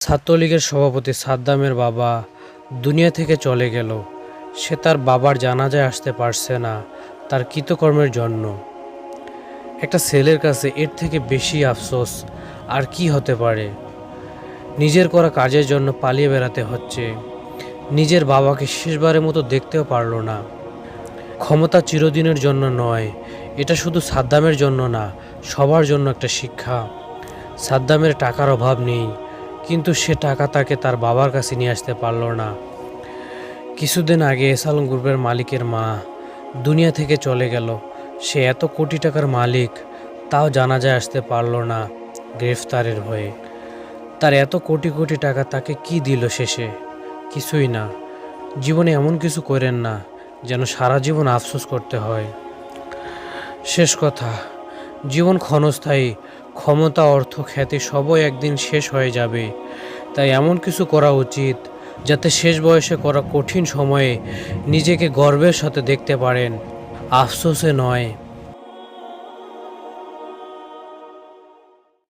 ছাত্রলীগের সভাপতি সাদ্দামের বাবা দুনিয়া থেকে চলে গেল। সে তার বাবার জানাজায় আসতে পারছে না তার কৃতকর্মের জন্য। একটা ছেলের কাছে এর থেকে বেশি আফসোস আর কি হতে পারে। নিজের করা কাজের জন্য পালিয়ে বেড়াতে হচ্ছে। নিজের বাবাকে শেষবারের মতো দেখতেও পারল না। ক্ষমতা চিরদিনের জন্য নয়, এটা শুধু সাদ্দামের জন্য না, সবার জন্য একটা শিক্ষা। সাদ্দামের টাকার অভাব নেই, কিন্তু সে টাকা তাকে তার বাবার কাছে নিয়ে আসতে পারল না। কিছুদিন আগে এসালন গ্রুপের মালিকের মা দুনিয়া থেকে চলে গেল। সে এত কোটি টাকার মালিক, তাও জানাজায় আসতে পারল না গ্রেফতারের ভয়ে। তার এত কোটি কোটি টাকা তাকে কি দিল শেষে? কিছুই না। জীবনে এমন কিছু করেন না যেন সারা জীবন আফসোস করতে হয়। শেষ কথা, জীবন ক্ষণস্থায়ী। ক্ষমতা, অর্থ, খ্যাতি সবই একদিন শেষ হয়ে যাবে। তাই এমন কিছু করা উচিত যাতে শেষ বয়সে করা কঠিন সময়ে নিজেকে গর্বের সাথে দেখতে পারেন, আফসোসে নয়।